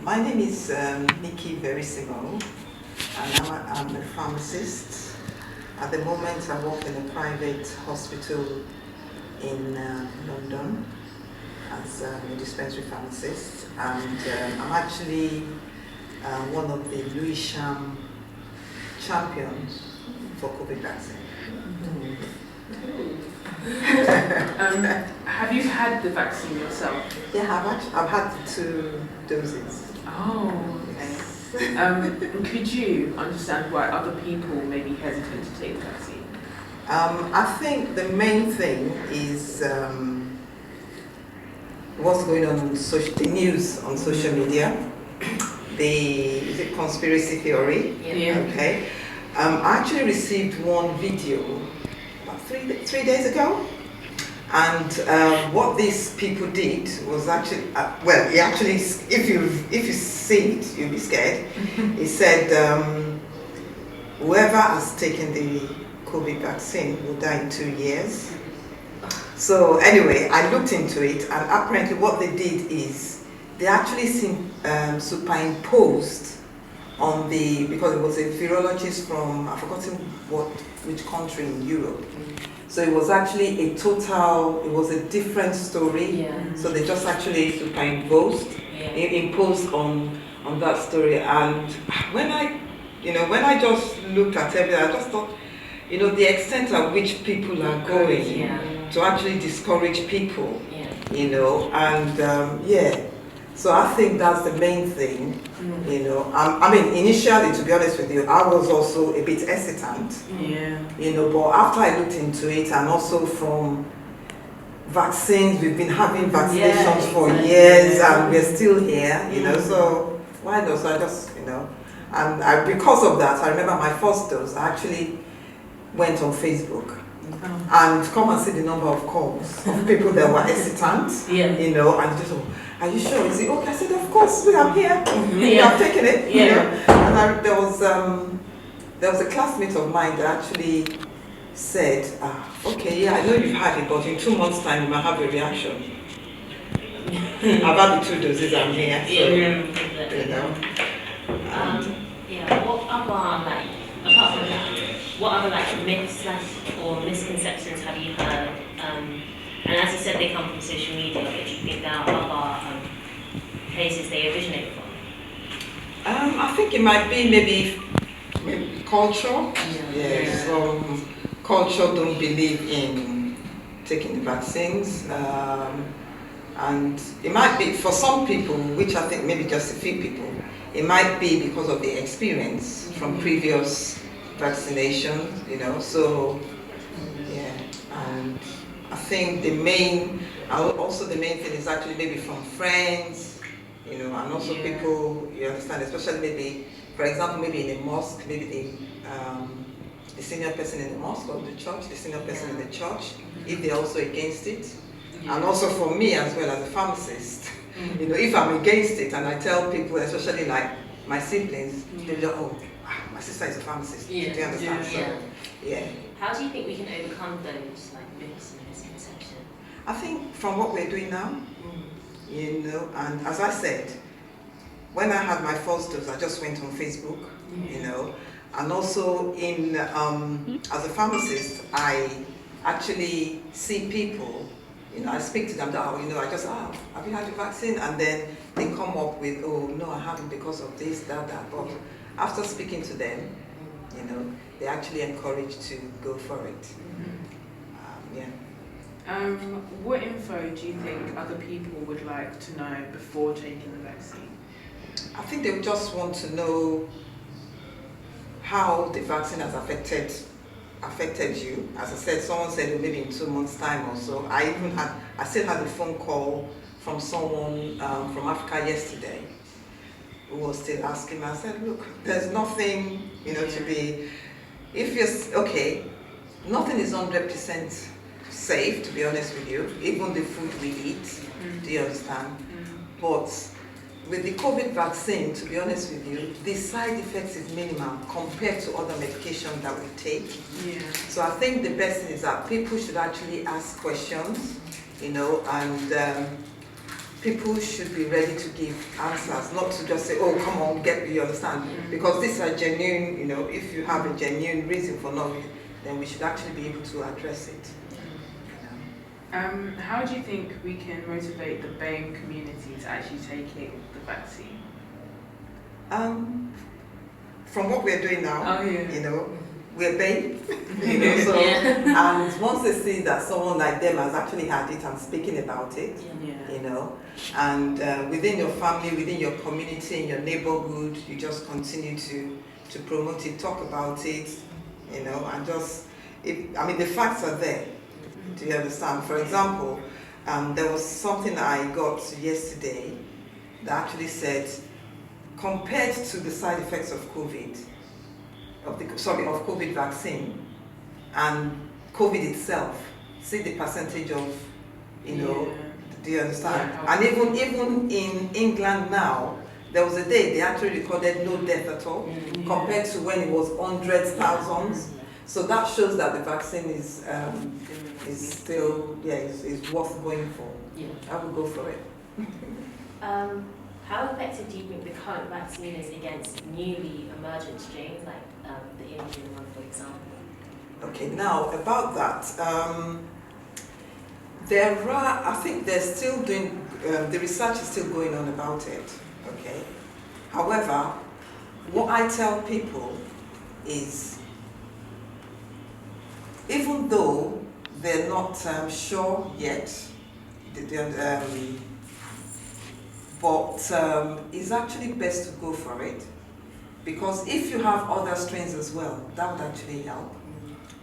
My name is Olanike Verissimo, and I'm a pharmacist. At the moment, I work in a private hospital in London as a dispensary pharmacist, and I'm actually one of the Lewisham champions for COVID vaccine. Have you had the vaccine yourself? Yeah, I've had the 2 doses. Oh, okay. Could you understand why other people may be hesitant to take the vaccine? I think the main thing is what's going on the news on social media. Is it conspiracy theory? Yeah. Okay. I actually received one video about 3 days ago, and what these people did was actually, if you see it, you'll be scared. He said whoever has taken the COVID vaccine will die in 2 years. So anyway, I looked into it, and apparently what they did is they actually superimposed on because it was a virologist from, I've forgotten which country in Europe. So it was actually it was a different story. Yeah. So they just actually superimposed, imposed on that story. And when I just looked at everything, I just thought, the extent at which people are going to actually discourage people, So I think that's the main thing, initially, to be honest with you, I was also a bit hesitant, but after I looked into it, and also from vaccines, we've been having vaccinations for years, and we're still here, so why not? So I just, and because of that, I remember my first dose, I actually went on Facebook. And come and see the number of calls of people that were hesitant, and just, are you sure? Is it okay? I said, of course, I'm here. I've taken it. And there was a classmate of mine that actually said, okay, I know you've had it, but in 2 months' time you might have a reaction. I've had the 2 doses, I'm here. Apart from that, what other myths or misconceptions have you heard? And as you said, they come from social media, but do you think there are other places they originate from? I think it might be maybe culture. Some culture don't believe in taking the vaccines. And it might be for some people, which I think maybe just a few people, it might be because of the experience from previous vaccinations, so and I think the main thing is actually maybe from friends, and also people, you understand, especially maybe, for example, maybe in a mosque, maybe the senior person in the mosque or the church, the senior person in the church, if they're also against it. And also for me as well as a pharmacist, if I'm against it and I tell people, especially like my siblings, they're like, oh, my sister is a pharmacist. Do you understand? How do you think we can overcome those myths and misconceptions? I think from what we're doing now, and as I said, when I had my first dose, I just went on Facebook, and also as a pharmacist, I actually see people. I speak to them, I just, have you had the vaccine? And then they come up with, oh, no, I haven't because of this, that. But after speaking to them, they're actually encouraged to go for it. What info do you think other people would like to know before taking the vaccine? I think they would just want to know how the vaccine has affected you. As I said, someone said maybe in 2 months' time or so. I still had a phone call from someone from Africa yesterday who was still asking me. I said, look, there's nothing, to be, nothing is 100% safe, to be honest with you, even the food we eat, do you understand? But with the COVID vaccine, to be honest with you, the side effects is minimal compared to other medications that we take. So I think the best thing is that people should actually ask questions, and people should be ready to give answers, not to just say, oh, come on, you understand? Because these are genuine, if you have a genuine reason for not, then we should actually be able to address it. How do you think we can motivate the BAME community to actually taking the vaccine? From what we're doing now, we're BAME, so, Yeah. and once they see that someone like them has actually had it and speaking about it, and within your family, within your community, in your neighborhood, you just continue to promote it, talk about it, and just, the facts are there. Do you understand? For example, there was something I got yesterday that actually said, compared to the side effects of COVID vaccine and COVID itself, see the percentage of, do you understand? Yeah. And even in England now, there was a day they actually recorded no death at all, compared to when it was hundreds, thousands. So that shows that the vaccine is still, is worth going for. Yeah. I would go for it. How effective do you think the current vaccine is against newly emergent strains, like the Indian one, for example? Okay, now about that, I think they're still doing, the research is still going on about it, okay? However, what I tell people is, even though they're not sure yet, but it's actually best to go for it, because if you have other strains as well, that would actually help.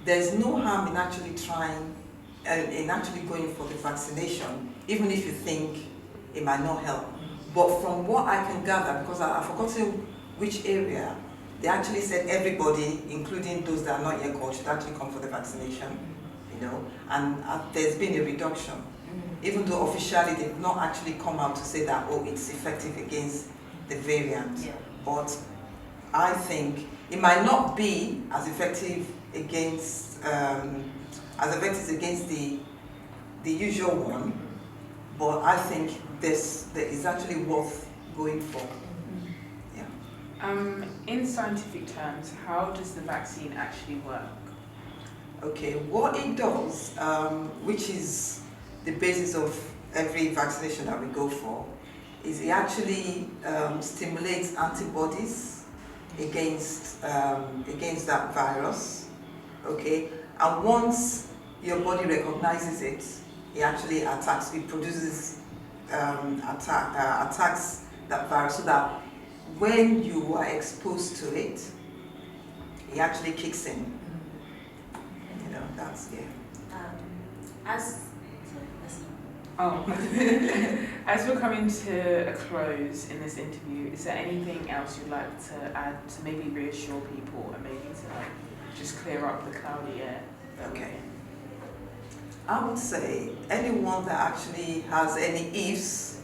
There's no harm in actually trying, in actually going for the vaccination, even if you think it might not help. But from what I can gather, because I've forgotten which area, they actually said everybody, including those that are not yet called, should actually come for the vaccination, and there's been a reduction. Even though officially they've not actually come out to say that, oh, it's effective against the variant. Yeah. But I think it might not be as effective against the usual one, but I think that is actually worth going for. Yeah. In scientific terms, how does the vaccine actually work? Okay, what it does, which is the basis of every vaccination that we go for, is it actually stimulates antibodies against that virus, okay? And once your body recognizes it, it actually attacks. It produces attacks that virus, so that when you are exposed to it, it actually kicks in. That's As we're coming to a close in this interview, is there anything else you'd like to add to maybe reassure people and maybe to just clear up the cloudy air? Okay. I would say anyone that actually has any ifs,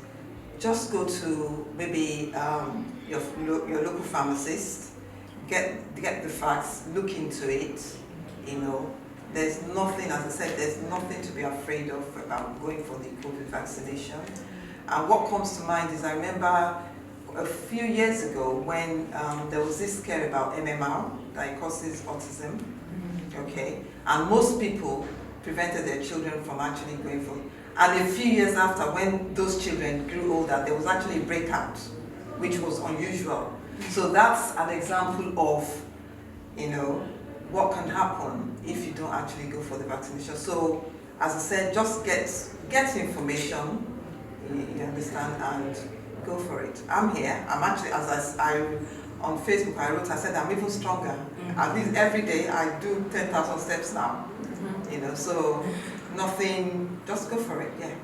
just go to maybe your local pharmacist, get the facts, look into it, There's nothing, as I said, there's nothing to be afraid of about going for the COVID vaccination. And what comes to mind is, I remember a few years ago when there was this scare about MMR, that it causes autism, okay? And most people prevented their children from actually going for it. And a few years after, when those children grew older, there was actually a breakout, which was unusual. So that's an example of, what can happen if you don't actually go for the vaccination. So, as I said, just get information, you understand, and go for it. I'm here. I'm actually, on Facebook, I said I'm even stronger. At least every day I do 10,000 steps now. So nothing, just go for it, yeah.